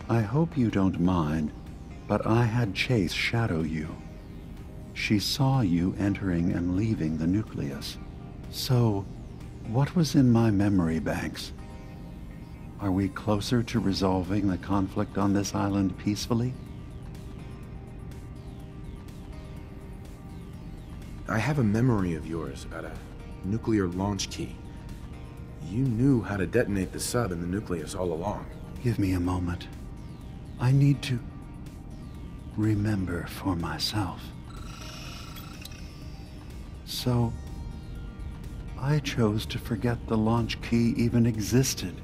I hope you don't mind, but I had Chase shadow you. She saw you entering and leaving the nucleus. So, what was in my memory banks? Are we closer to resolving the conflict on this island peacefully? I have a memory of yours about a nuclear launch key. You knew how to detonate the sub in the nucleus all along. Give me a moment. I need to remember for myself. So, I chose to forget the launch key even existed.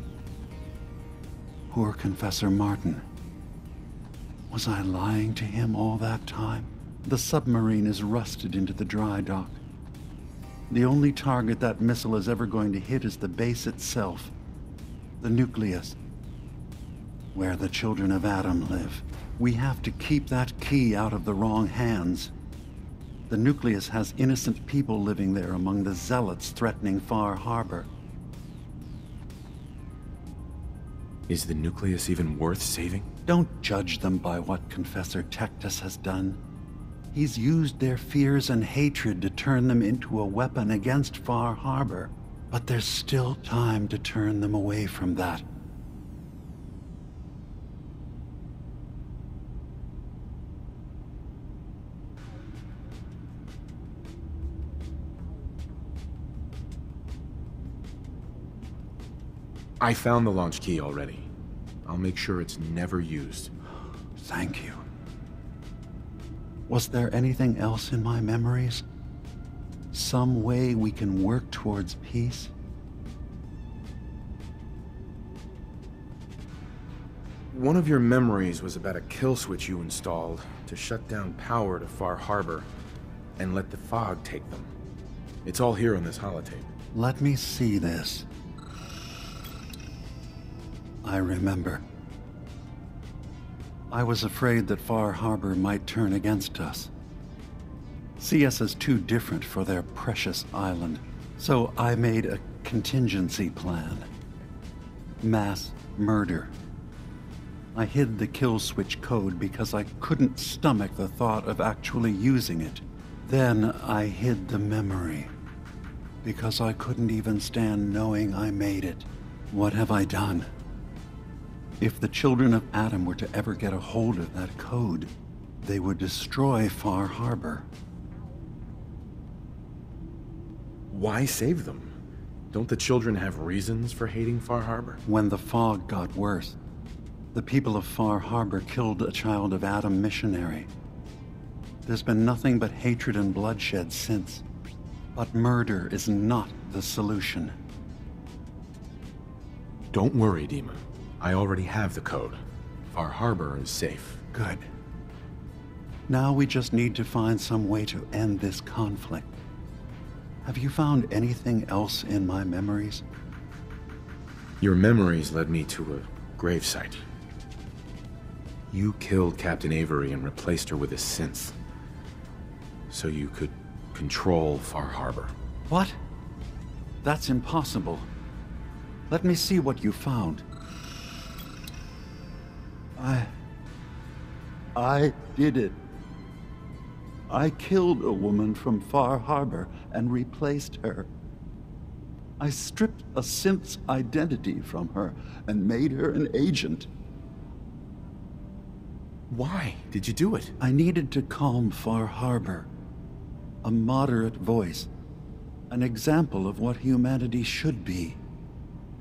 Poor Confessor Martin. Was I lying to him all that time? The submarine is rusted into the dry dock. The only target that missile is ever going to hit is the base itself, the nucleus, where the children of Adam live. We have to keep that key out of the wrong hands. The nucleus has innocent people living there among the zealots threatening Far Harbor. Is the nucleus even worth saving? Don't judge them by what Confessor Tectus has done. He's used their fears and hatred to turn them into a weapon against Far Harbor. But there's still time to turn them away from that. I found the launch key already. I'll make sure it's never used. Thank you. Was there anything else in my memories? Some way we can work towards peace? One of your memories was about a kill switch you installed to shut down power to Far Harbor and let the fog take them. It's all here on this holotape. Let me see this. I remember. I was afraid that Far Harbor might turn against us. See us as too different for their precious island. So I made a contingency plan. Mass murder. I hid the kill switch code because I couldn't stomach the thought of actually using it. Then I hid the memory because I couldn't even stand knowing I made it. What have I done? If the children of Adam were to ever get a hold of that code, they would destroy Far Harbor. Why save them? Don't the children have reasons for hating Far Harbor? When the fog got worse, the people of Far Harbor killed a child of Adam missionary. There's been nothing but hatred and bloodshed since. But murder is not the solution. Don't worry, Dima. I already have the code. Far Harbor is safe. Good. Now we just need to find some way to end this conflict. Have you found anything else in my memories? Your memories led me to a gravesite. You killed Captain Avery and replaced her with a synth, so you could control Far Harbor. What? That's impossible. Let me see what you found. I did it. I killed a woman from Far Harbor and replaced her. I stripped a synth's identity from her and made her an agent. Why did you do it? I needed to calm Far Harbor. A moderate voice. An example of what humanity should be.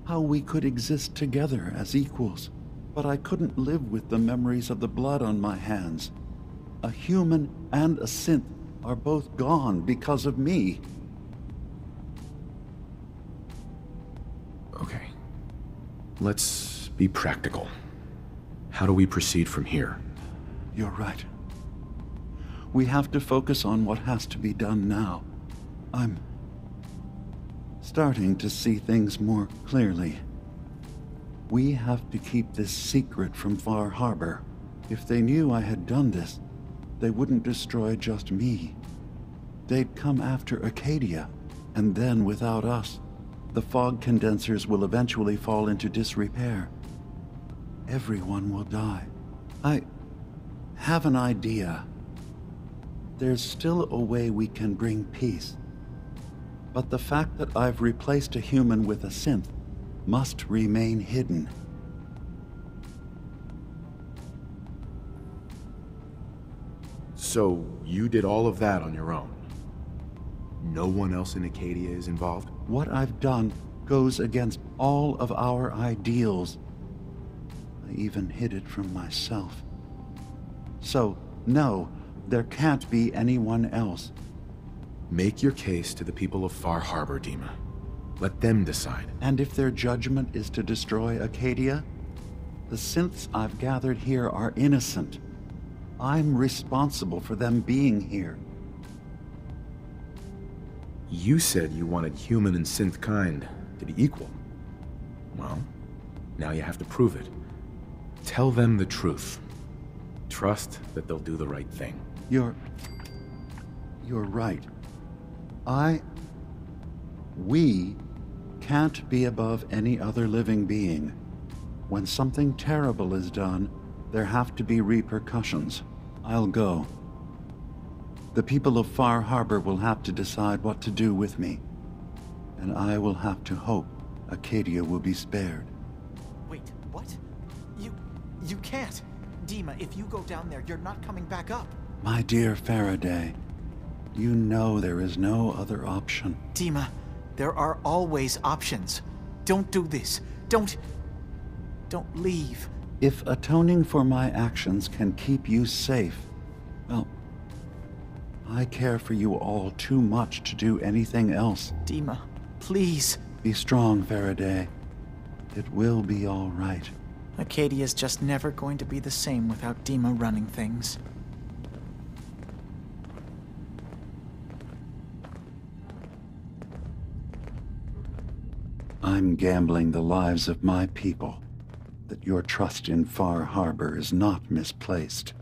How we could exist together as equals. But I couldn't live with the memories of the blood on my hands. A human and a synth are both gone because of me. Okay. Let's be practical. How do we proceed from here? You're right. We have to focus on what has to be done now. I'm starting to see things more clearly. We have to keep this secret from Far Harbor. If they knew I had done this, they wouldn't destroy just me. They'd come after Acadia, and then without us, the fog condensers will eventually fall into disrepair. everyone will die. I have an idea. There's still a way we can bring peace. But the fact that I've replaced a human with a synth must remain hidden. So, you did all of that on your own? No one else in Acadia is involved? What I've done goes against all of our ideals. I even hid it from myself. So, no, there can't be anyone else. Make your case to the people of Far Harbor, Dima. Let them decide. And if their judgment is to destroy Acadia, the synths I've gathered here are innocent. I'm responsible for them being here. You said you wanted human and synth kind to be equal. Well, now you have to prove it. Tell them the truth. Trust that they'll do the right thing. You're right. We can't be above any other living being. When something terrible is done, there have to be repercussions. I'll go. The people of Far Harbor will have to decide what to do with me. And I will have to hope Acadia will be spared. Wait, what? You can't. Dima, if you go down there, you're not coming back up. My dear Faraday, you know there is no other option. Dima, there are always options. Don't do this. Don't leave. If atoning for my actions can keep you safe, well, I care for you all too much to do anything else. Dima, please. Be strong, Faraday. It will be all right. Acadia's just never going to be the same without Dima running things. I'm gambling the lives of my people that your trust in Far Harbor is not misplaced.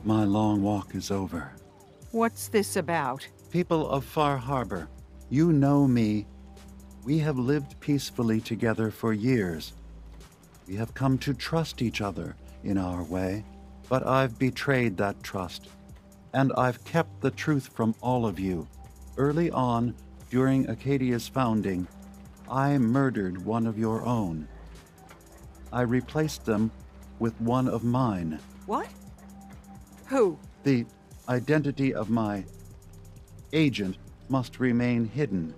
My long walk is over. What's this about? People of Far Harbor, you know me. We have lived peacefully together for years. We have come to trust each other in our way, but I've betrayed that trust. And I've kept the truth from all of you. Early on, during Acadia's founding, I murdered one of your own. I replaced them with one of mine. What? Who? The identity of my agent must remain hidden.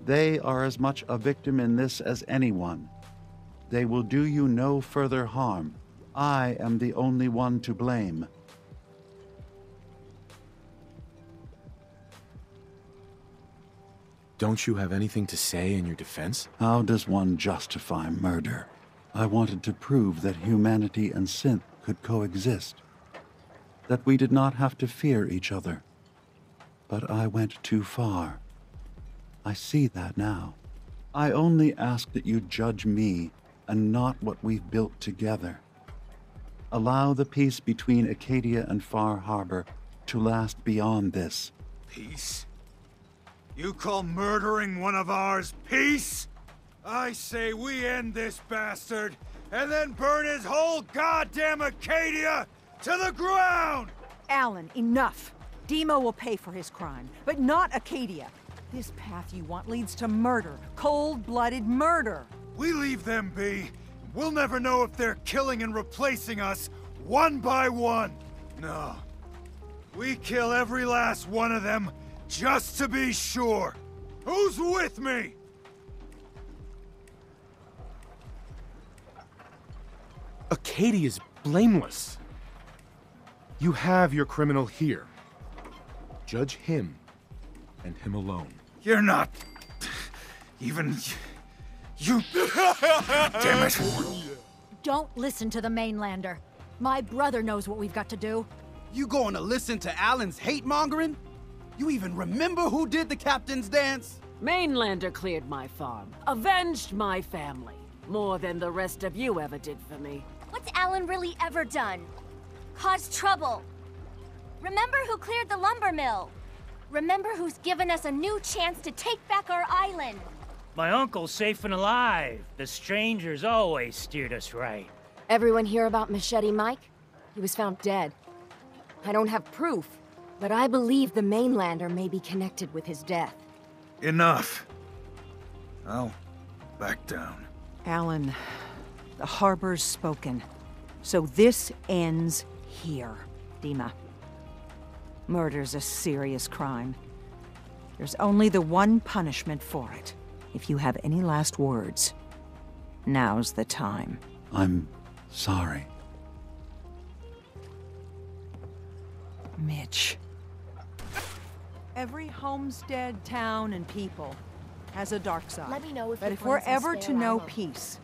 They are as much a victim in this as anyone. They will do you no further harm. I am the only one to blame. Don't you have anything to say in your defense? How does one justify murder? I wanted to prove that humanity and synth could coexist. That we did not have to fear each other. But I went too far. I see that now. I only ask that you judge me and not what we've built together. Allow the peace between Acadia and Far Harbor to last beyond this. Peace? You call murdering one of ours peace? I say we end this bastard, and then burn his whole goddamn Acadia to the ground! Alan, enough. Demo will pay for his crime, but not Acadia. This path you want leads to murder. Cold-blooded murder. We leave them be. We'll never know if they're killing and replacing us one by one. No. We kill every last one of them just to be sure. Who's with me? Acadia's blameless. You have your criminal here. Judge him, and him alone. You're not... even... You... Damn it. Don't listen to the mainlander. My brother knows what we've got to do. You going to listen to Alan's hate-mongering? You even remember who did the captain's dance? Mainlander cleared my farm, avenged my family, more than the rest of you ever did for me. What's Alan really ever done? Caused trouble. Remember who cleared the lumber mill? Remember who's given us a new chance to take back our island? My uncle's safe and alive. The strangers always steered us right. Everyone hear about Machete Mike? He was found dead. I don't have proof, but I believe the mainlander may be connected with his death. Enough. I'll back down. Alan, the harbor's spoken. So this ends here, Dima. Murder's a serious crime. There's only the one punishment for it. If you have any last words, now's the time. I'm sorry. Mitch. Every homestead, town, and people has a dark side. Let me know if but your if we're friends will ever stay to know around. peace,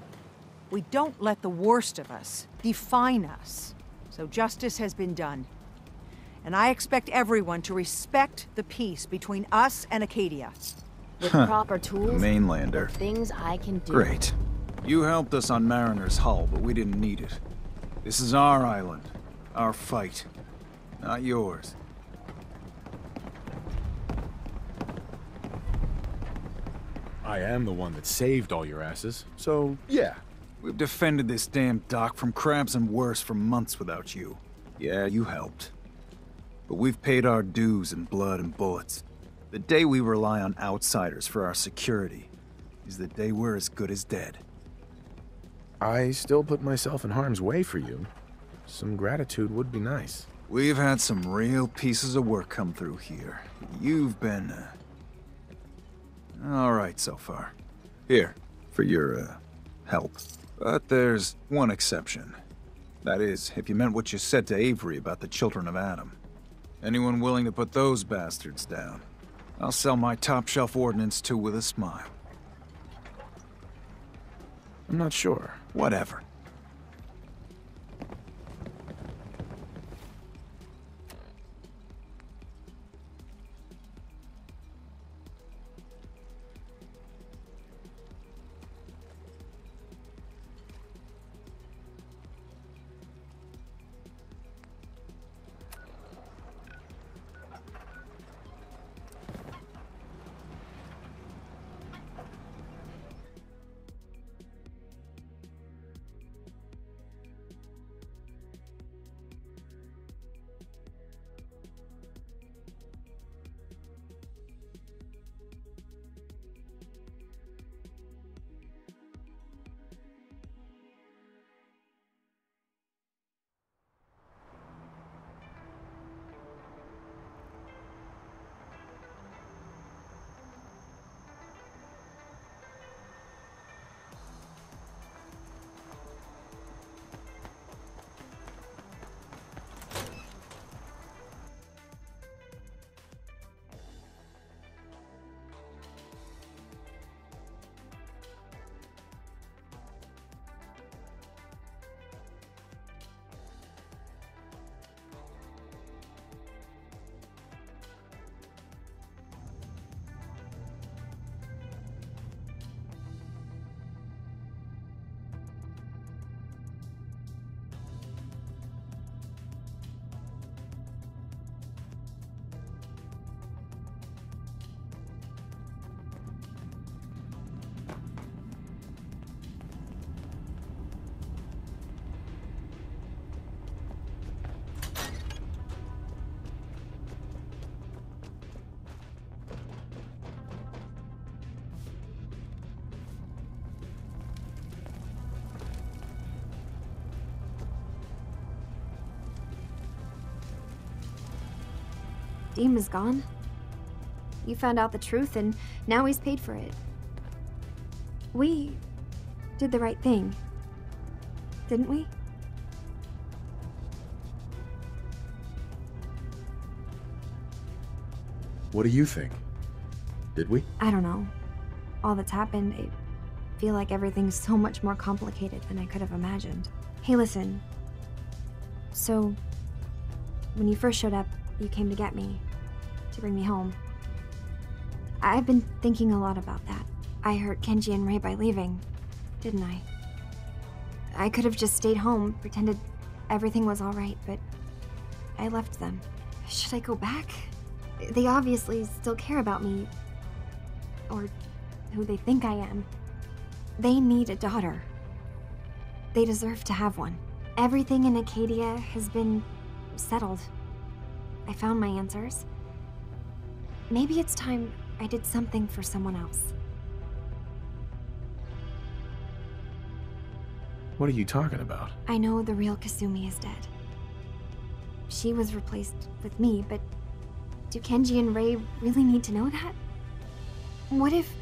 we don't let the worst of us define us. So justice has been done. And I expect everyone to respect the peace between us and Acadia. With proper tools, Mainlander. things I can do. Great. You helped us on Mariner's Hull, but we didn't need it. This is our island. Our fight. Not yours. I am the one that saved all your asses, so yeah. We've defended this damn dock from crabs and worse for months without you. Yeah, you helped. But we've paid our dues in blood and bullets. The day we rely on outsiders for our security is the day we're as good as dead. I still put myself in harm's way for you. Some gratitude would be nice. We've had some real pieces of work come through here. You've been, all right so far. Here, for your, help. But there's one exception. That is, if you meant what you said to Avery about the Children of Adam. Anyone willing to put those bastards down, I'll sell my top-shelf ordnance to with a smile. I'm not sure. Whatever. Deem is gone. You found out the truth, and now he's paid for it. We did the right thing, didn't we? What do you think? Did we? I don't know. All that's happened, I feel like everything's so much more complicated than I could have imagined. Hey, listen. So, when you first showed up, you came to get me, to bring me home. I've been thinking a lot about that. I hurt Kenji and Rei by leaving, didn't I? I could have just stayed home, pretended everything was alright, but I left them. Should I go back? They obviously still care about me, or who they think I am. They need a daughter. They deserve to have one. Everything in Acadia has been settled. I found my answers. Maybe it's time I did something for someone else. What are you talking about? I know the real Kasumi is dead. She was replaced with me, but do Kenji and Rei really need to know that? What if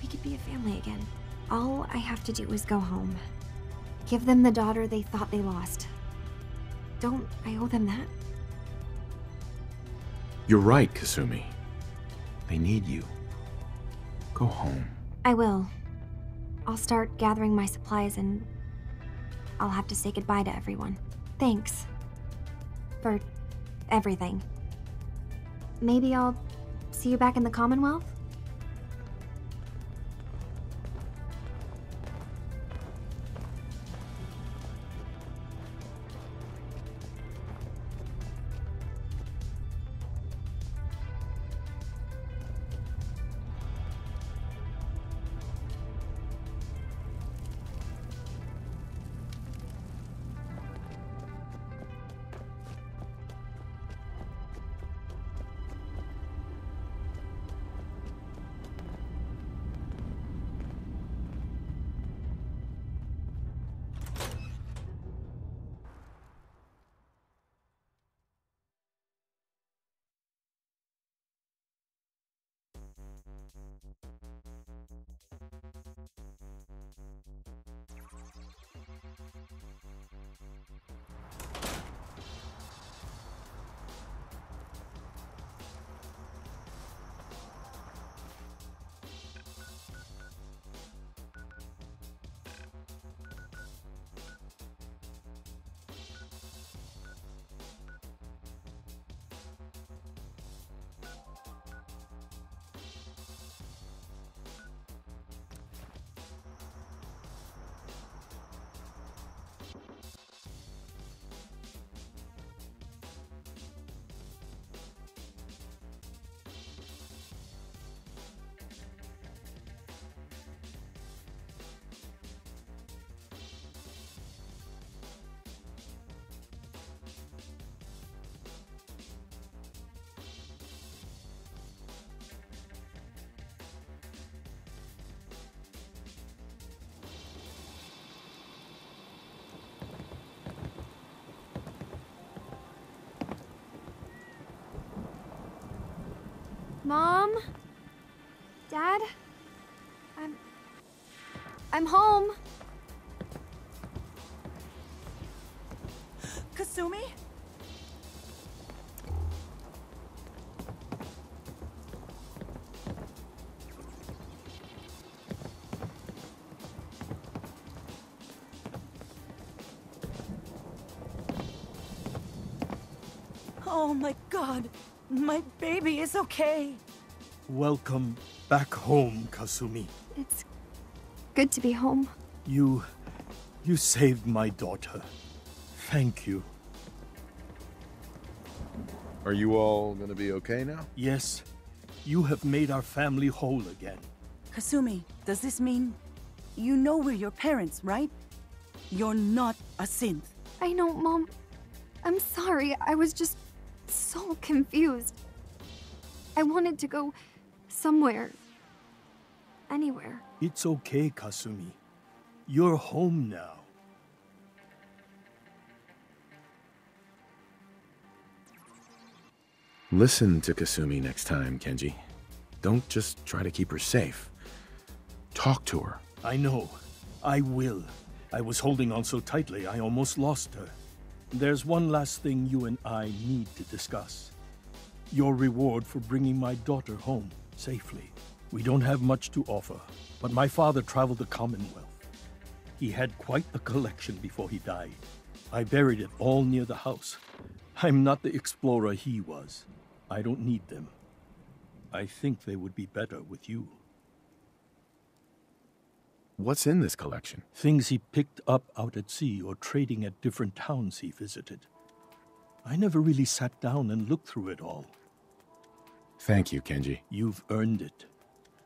we could be a family again? All I have to do is go home. Give them the daughter they thought they lost. Don't I owe them that? You're right, Kasumi. They need you. Go home. I will. I'll start gathering my supplies and I'll have to say goodbye to everyone. Thanks. For everything. Maybe I'll see you back in the Commonwealth? Mom? Dad? I'm home. Kasumi? Oh my God. My baby is okay. Welcome back home, Kasumi. It's good to be home. You saved my daughter. Thank you. Are you all gonna be okay now? Yes, you have made our family whole again. Kasumi, does this mean you know we're your parents, right? You're not a synth. I know, Mom. I'm sorry. I was just so confused. I wanted to go somewhere. Anywhere. It's okay, Kasumi. You're home now. Listen to Kasumi next time, Kenji. Don't just try to keep her safe. Talk to her. I know. I will. I was holding on so tightly, I almost lost her. There's one last thing you and I need to discuss. Your reward for bringing my daughter home safely. We don't have much to offer, but my father traveled the Commonwealth. He had quite a collection before he died. I buried it all near the house. I'm not the explorer he was. I don't need them. I think they would be better with you. What's in this collection? Things he picked up out at sea or trading at different towns he visited. I never really sat down and looked through it all. Thank you, Kenji. You've earned it.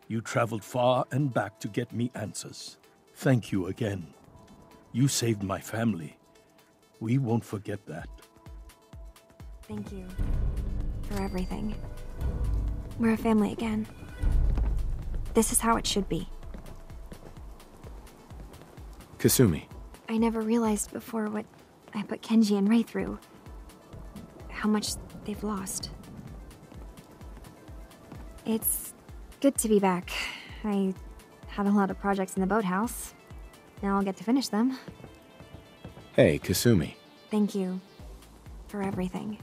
You traveled far and back to get me answers. Thank you again. You saved my family. We won't forget that. Thank you for everything. We're a family again. This is how it should be. Kasumi. I never realized before what I put Kenji and Rei through. How much they've lost. It's good to be back. I had a lot of projects in the boathouse. Now I'll get to finish them. Hey, Kasumi. Thank you for everything.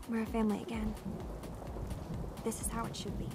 We're a family again. This is how it should be.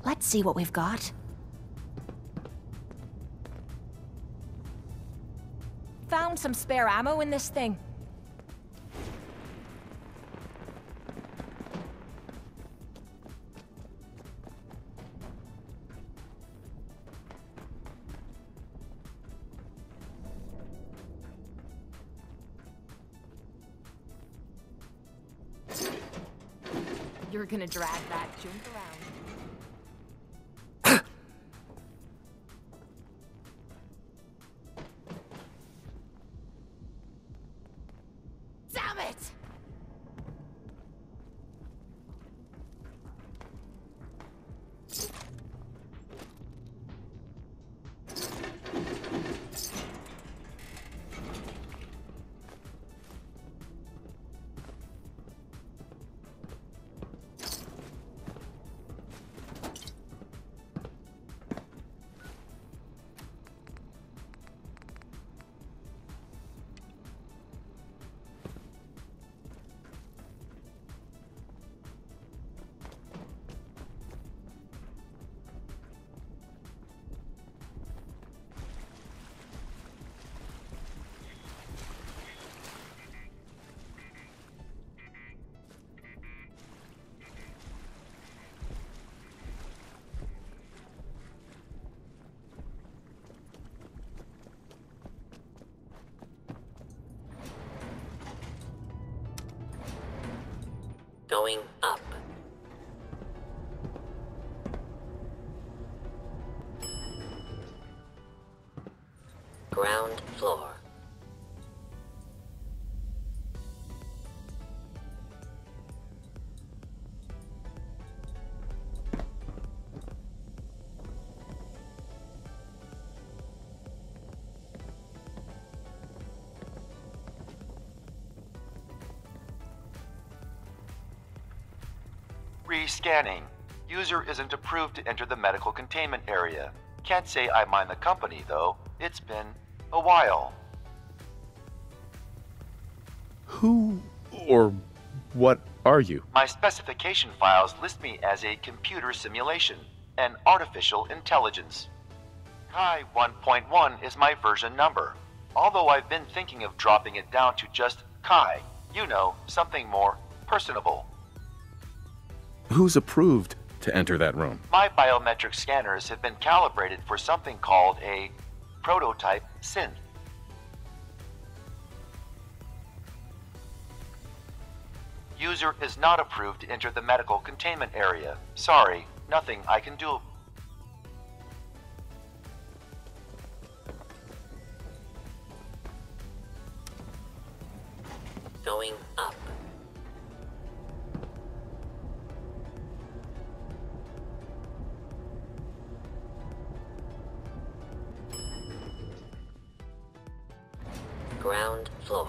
Let's see what we've got. Found some spare ammo in this thing. You're gonna drag that junk around. Damn it! Going up. Ground floor. Re-scanning. User isn't approved to enter the medical containment area. Can't say I mind the company, though. It's been a while. Who or what are you? My specification files list me as a computer simulation, an artificial intelligence. Kai 1.1 is my version number, although I've been thinking of dropping it down to just Kai. You know, something more personable. Who's approved to enter that room? My biometric scanners have been calibrated for something called a prototype synth. User is not approved to enter the medical containment area. Sorry, nothing I can do. Going up. Ground floor.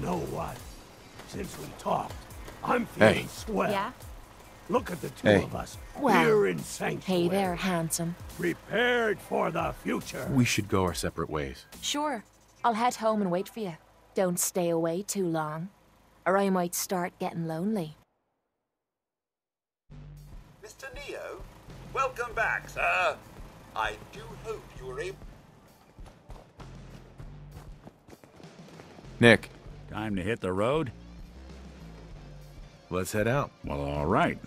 know what? Since we talked, I'm feeling swell. Yeah? Look at the two of us Well, here in Sanctuary. Hey there, handsome. Prepared for the future. We should go our separate ways. Sure. I'll head home and wait for you. Don't stay away too long, or I might start getting lonely. Mr. Neo, welcome back, sir. I do hope you were able... Nick. Time to hit the road? Let's head out. Well, all right.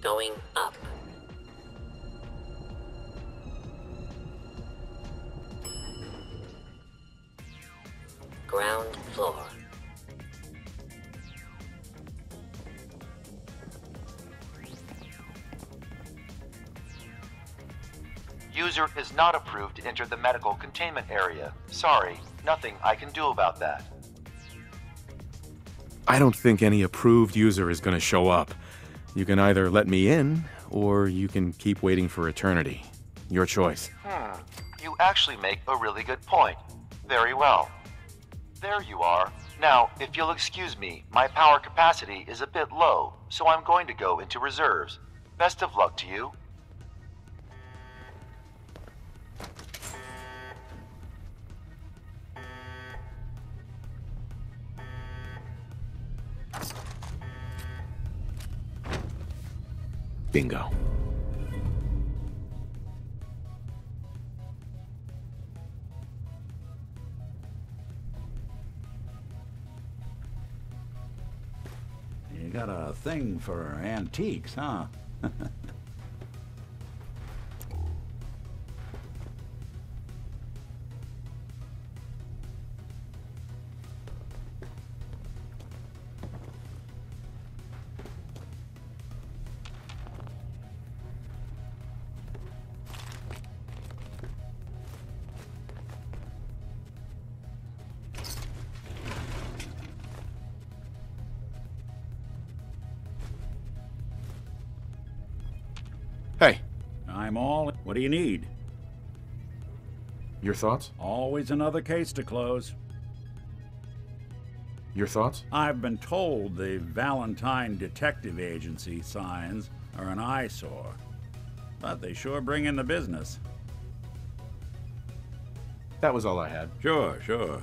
Going up. Ground floor. User is not approved to enter the medical containment area. Sorry, nothing I can do about that. I don't think any approved user is gonna show up. You can either let me in, or you can keep waiting for eternity. Your choice. You actually make a really good point. Very well. There you are. Now, if you'll excuse me, my power capacity is a bit low, so I'm going to go into reserves. Best of luck to you. Bingo. You got a thing for antiques, huh? Hey. I'm all... What do you need? Your thoughts? Always another case to close. Your thoughts? I've been told the Valentine Detective Agency signs are an eyesore, but they sure bring in the business. That was all I had. Sure, sure.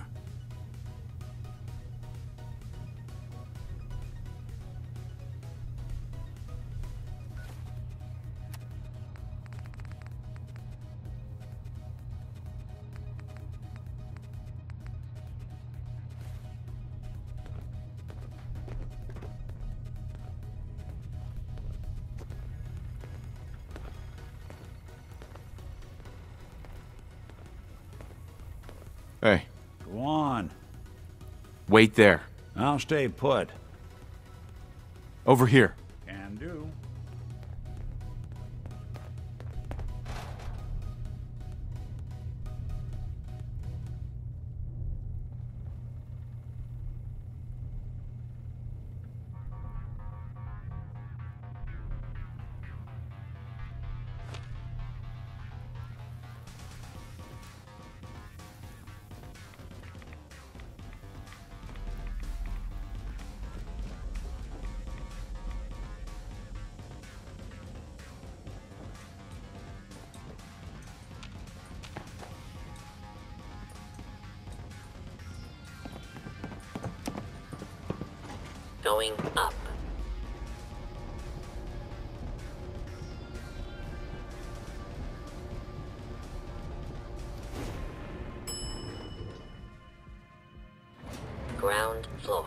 Hey. Go on. Wait there. I'll stay put. Over here. Can do. Going up. Ground floor.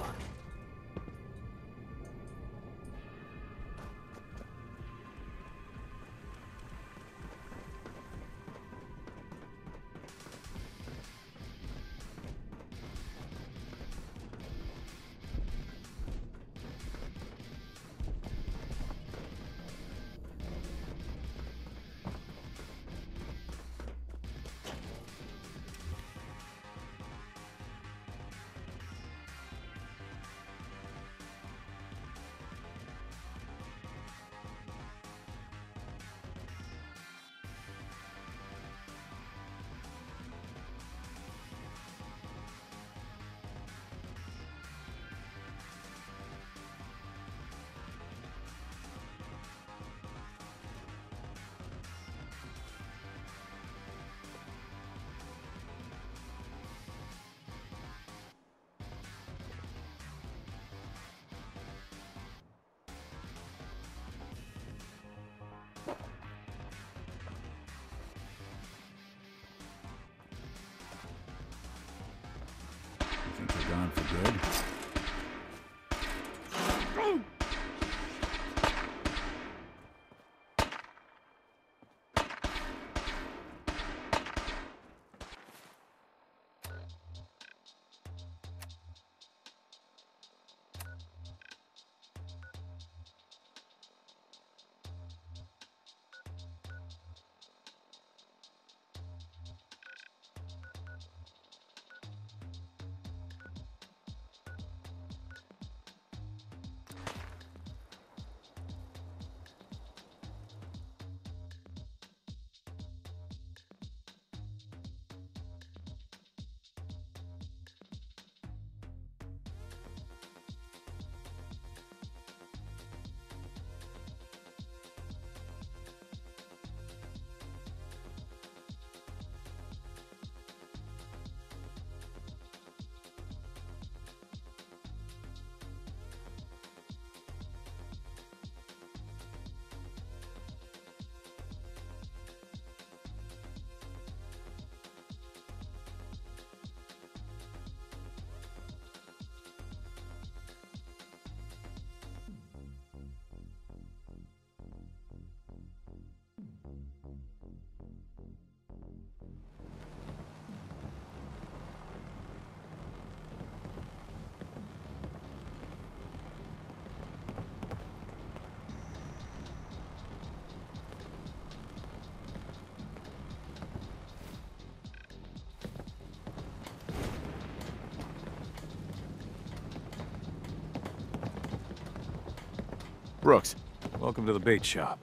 Brooks. Welcome to the bait shop.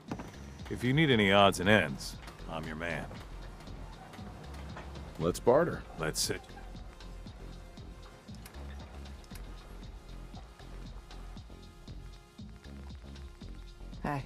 If you need any odds and ends, I'm your man. Let's barter. Let's sit. Hey.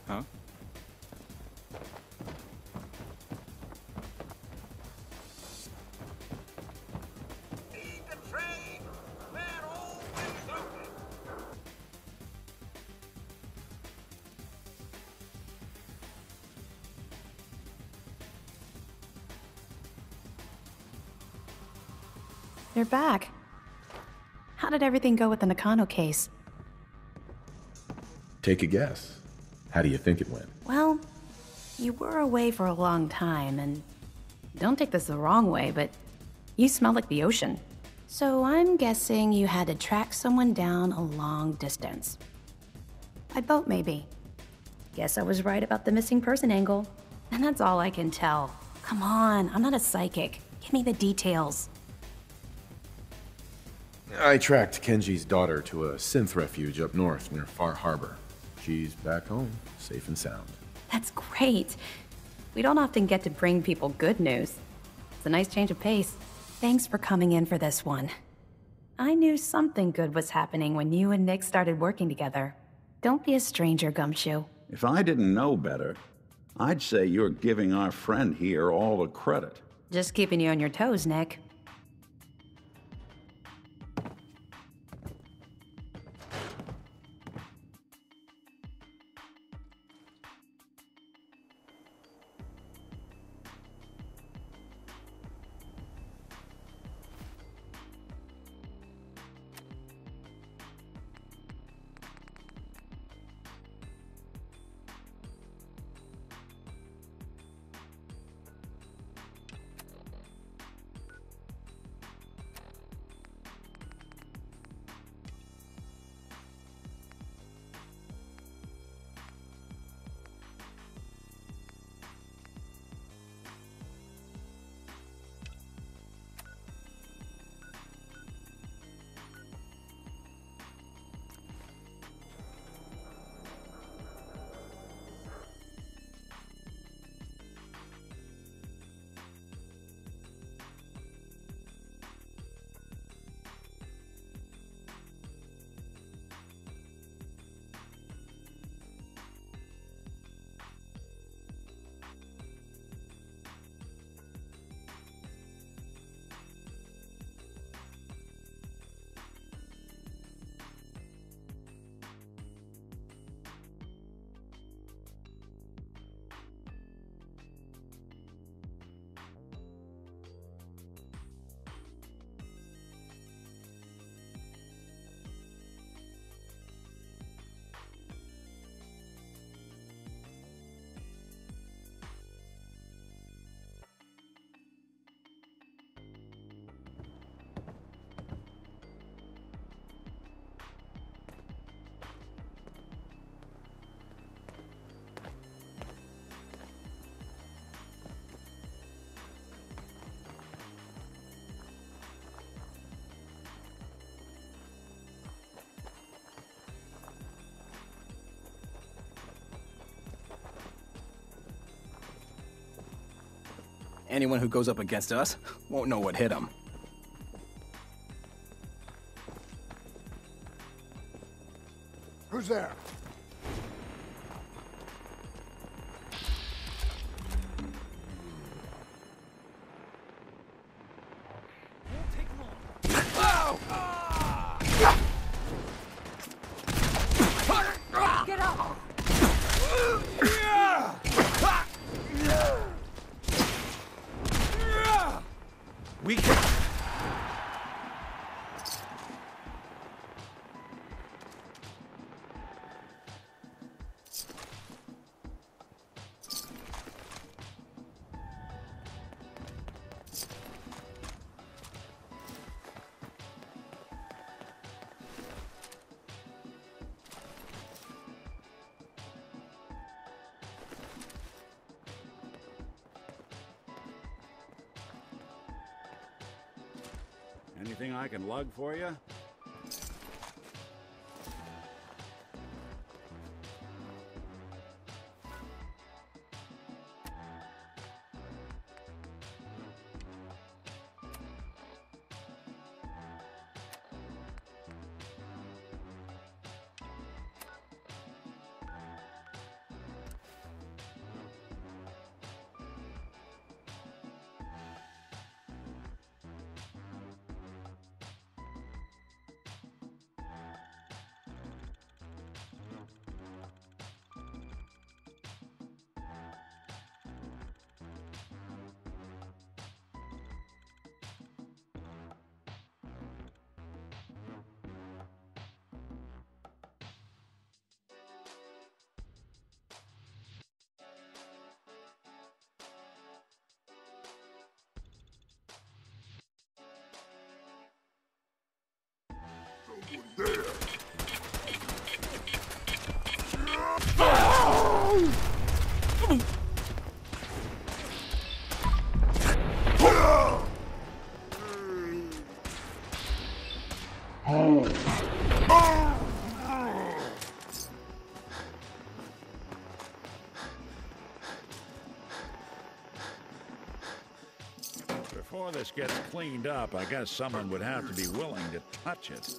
Huh? You're back. How did everything go with the Nakano case? Take a guess. How do you think it went? Well, you were away for a long time, and don't take this the wrong way, but you smell like the ocean. So I'm guessing you had to track someone down a long distance. By boat, maybe. Guess I was right about the missing person angle. And that's all I can tell. Come on, I'm not a psychic. Give me the details. I tracked Kenji's daughter to a synth refuge up north near Far Harbor. She's back home, safe and sound. That's great. We don't often get to bring people good news. It's a nice change of pace. Thanks for coming in for this one. I knew something good was happening when you and Nick started working together. Don't be a stranger, Gumshoe. If I didn't know better, I'd say you're giving our friend here all the credit. Just keeping you on your toes, Nick. Anyone who goes up against us won't know what hit them. Who's there? Get up! We can... Anything I can lug for you? Before this gets cleaned up, I guess someone would have to be willing to touch it.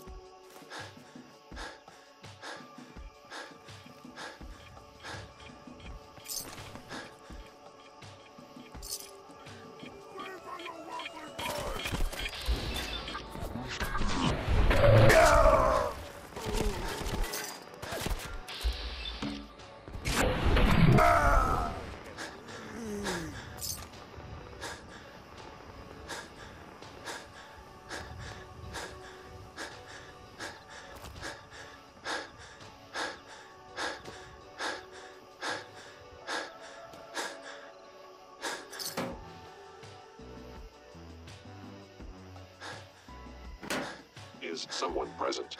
Is someone present?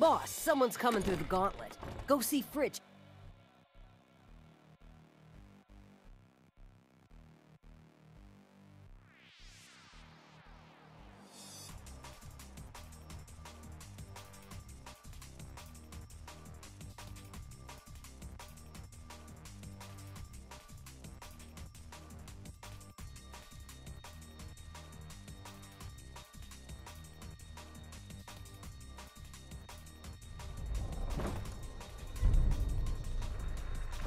Boss, someone's coming through the gauntlet. Go see Fridge.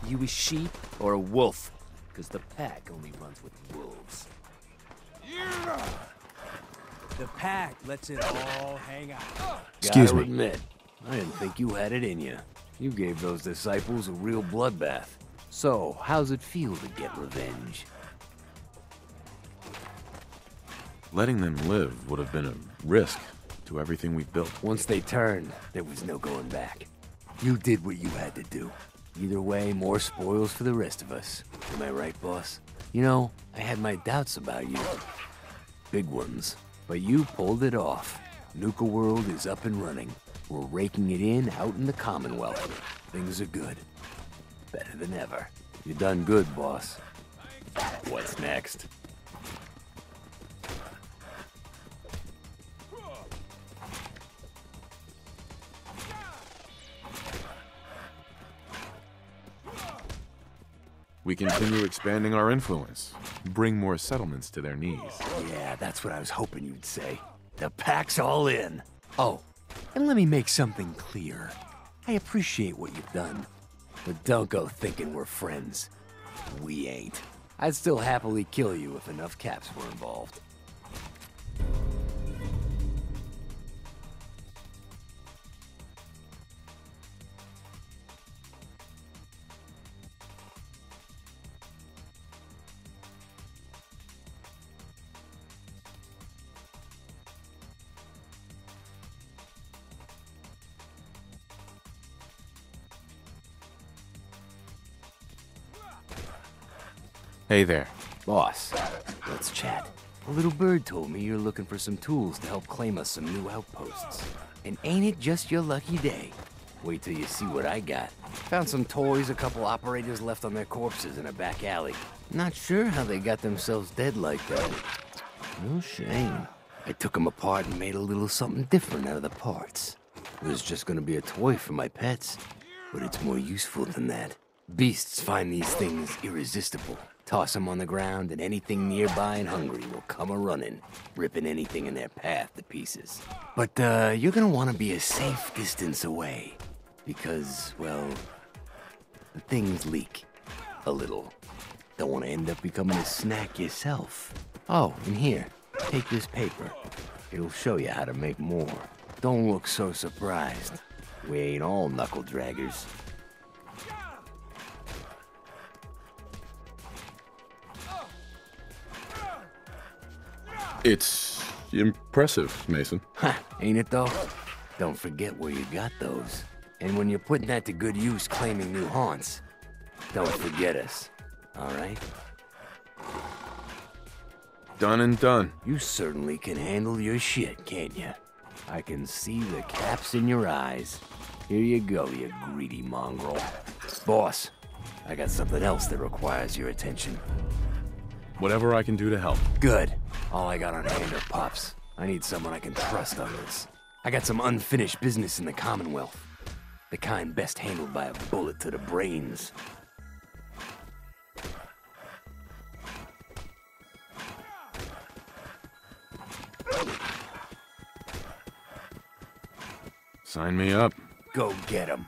You a sheep or a wolf? Because the pack only runs with wolves. The pack lets it all hang out. Excuse Gotta me. admit, I didn't think you had it in you. You gave those disciples a real bloodbath. So, how's it feel to get revenge? Letting them live would have been a risk to everything we've built. Once they turned, there was no going back. You did what you had to do. Either way, more spoils for the rest of us. Am I right, boss? You know, I had my doubts about you. Big ones. But you pulled it off. Nuka World is up and running. We're raking it in out in the Commonwealth. Things are good. Better than ever. You done good, boss. What's next? We continue expanding our influence, bring more settlements to their knees. Yeah, that's what I was hoping you'd say. The pack's all in. Oh, and let me make something clear. I appreciate what you've done, but don't go thinking we're friends. We ain't. I'd still happily kill you if enough caps were involved. Hey there. Boss, let's chat. A little bird told me you're looking for some tools to help claim us some new outposts. And ain't it just your lucky day? Wait till you see what I got. Found some toys a couple operators left on their corpses in a back alley. Not sure how they got themselves dead like that. No shame. I took them apart and made a little something different out of the parts. It was just gonna be a toy for my pets, but it's more useful than that. Beasts find these things irresistible. Toss them on the ground, and anything nearby and hungry will come a-running, ripping anything in their path to pieces. But, you're gonna want to be a safe distance away. Because, well, the things leak. A little. Don't want to end up becoming a snack yourself. Oh, and here, take this paper. It'll show you how to make more. Don't look so surprised. We ain't all knuckle draggers. It's impressive, Mason. Ha, ain't it though? Don't forget where you got those. And when you're putting that to good use claiming new haunts, don't forget us, all right? Done and done. You certainly can handle your shit, can't you? I can see the caps in your eyes. Here you go, you greedy mongrel. Boss, I got something else that requires your attention. Whatever I can do to help. Good. All I got on hand are pups. I need someone I can trust on this. I got some unfinished business in the Commonwealth. The kind best handled by a bullet to the brains. Sign me up. Go get him.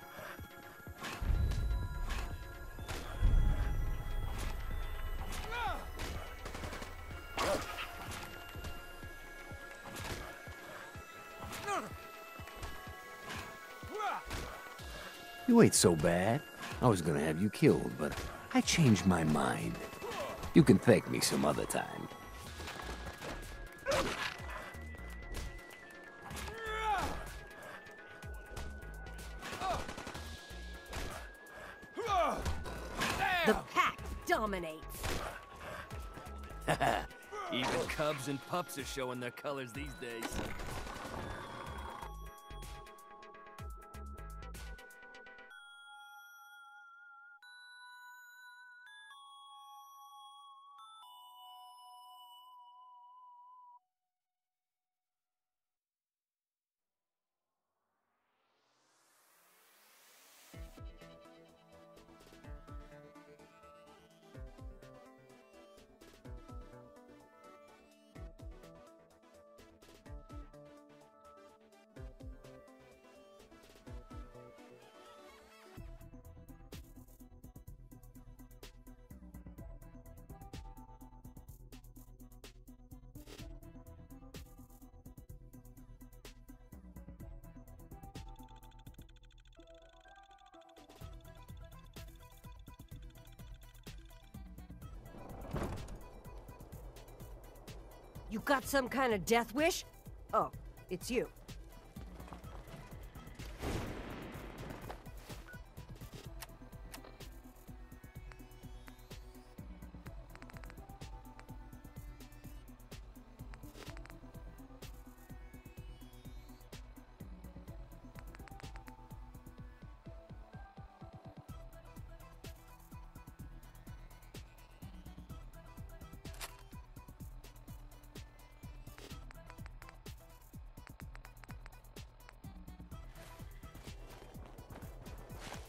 You ain't so bad. I was gonna have you killed, but I changed my mind. You can thank me some other time. The pack dominates. Even cubs and pups are showing their colors these days. You got some kind of death wish? Oh, it's you.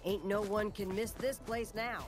Ain't no one can miss this place now.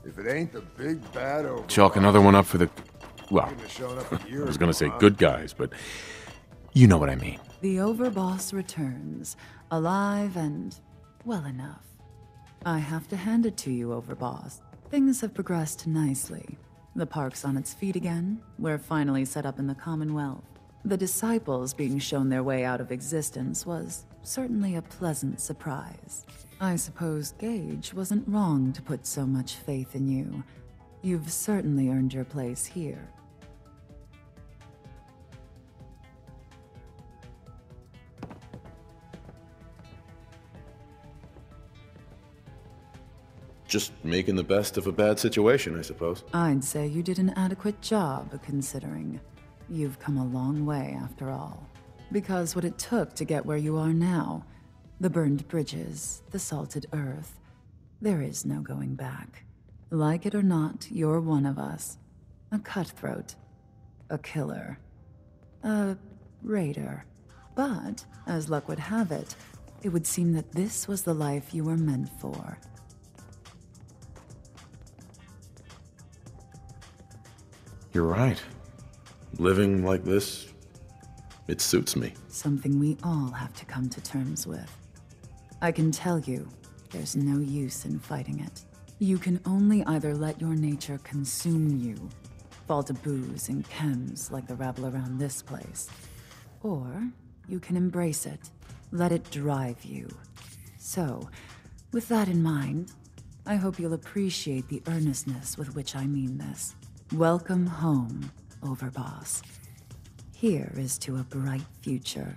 If it ain't the big bad over. Chalk another one up for the... Well, Couldn't have shown up a year I was gonna ago, say huh? good guys, but you know what I mean. The Overboss returns, alive and well enough. I have to hand it to you, Overboss. Things have progressed nicely. The park's on its feet again. We're finally set up in the Commonwealth. The Disciples being shown their way out of existence was certainly a pleasant surprise. I suppose Gage wasn't wrong to put so much faith in you. You've certainly earned your place here. Just making the best of a bad situation, I suppose. I'd say you did an adequate job, considering. You've come a long way, after all. Because what it took to get where you are now, the burned bridges, the salted earth, there is no going back. Like it or not, you're one of us. A cutthroat. A killer. A raider. But, as luck would have it, it would seem that this was the life you were meant for. You're right. Living like this, it suits me. Something we all have to come to terms with. I can tell you, there's no use in fighting it. You can only either let your nature consume you, fall to booze and chems like the rabble around this place, or you can embrace it, let it drive you. So, with that in mind, I hope you'll appreciate the earnestness with which I mean this. Welcome home, Overboss. Here is to a bright future.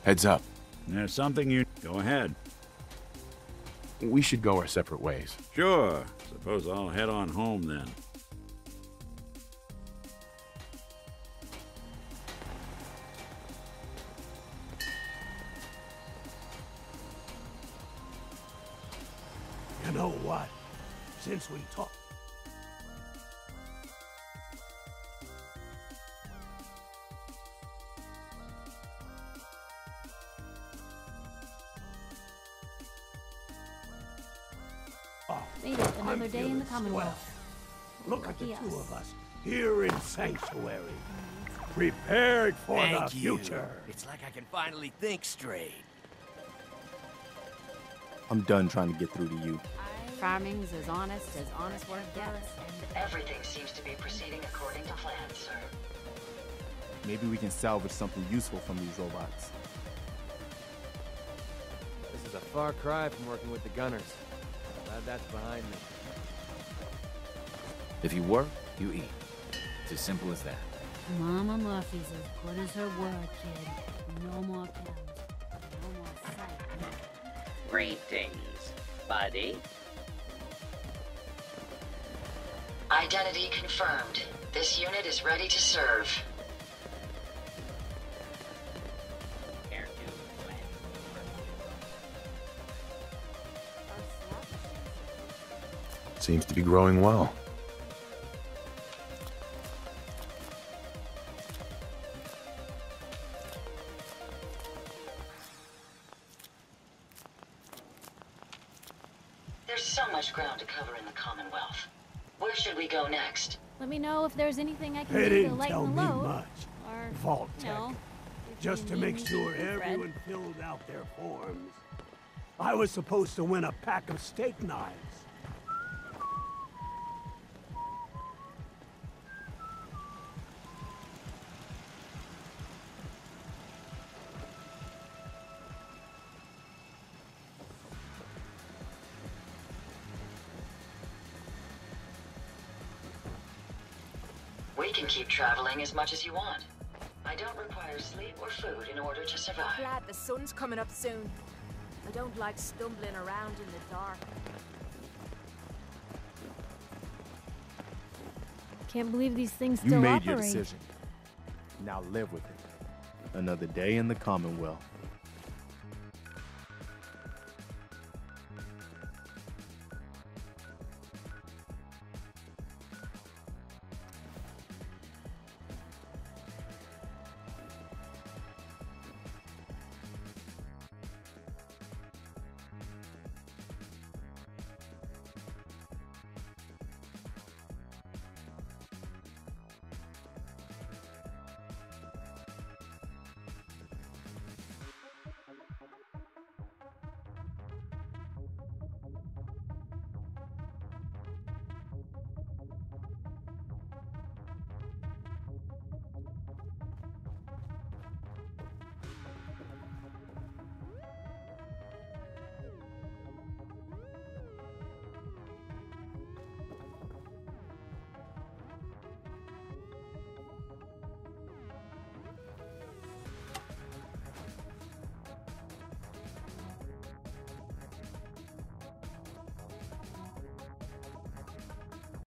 Heads up. There's something you... Go ahead. We should go our separate ways. Sure. Suppose I'll head on home then. You know what? Since we talked... Made it another day in the Commonwealth. Look at the Lucky two us. of us here in Sanctuary, prepared for Thank the you. future. It's like I can finally think straight. I'm done trying to get through to you. Farming's as honest work gets. Everything seems to be proceeding according to plan, sir. Maybe we can salvage something useful from these robots. This is a far cry from working with the gunners. Glad that's behind me. If you work, you eat. It's as simple as that. Mama Murphy's as good as her word, kid. No more cows. No more sight. Greetings, buddy. Identity confirmed. This unit is ready to serve. Seems to be growing well. There's so much ground to cover in the Commonwealth. Where should we go next? Let me know if there's anything I can They do to didn't lighten tell the me load. much. Or, Vault you know, Tech. if Just you to make need sure me to, Fred. everyone filled out their forms. I was supposed to win a pack of steak knives. We can keep traveling as much as you want. I don't require sleep or food in order to survive. Glad the sun's coming up soon. I don't like stumbling around in the dark. Can't believe these things You still made operate. your decision. Now live with it. Another day in the Commonwealth.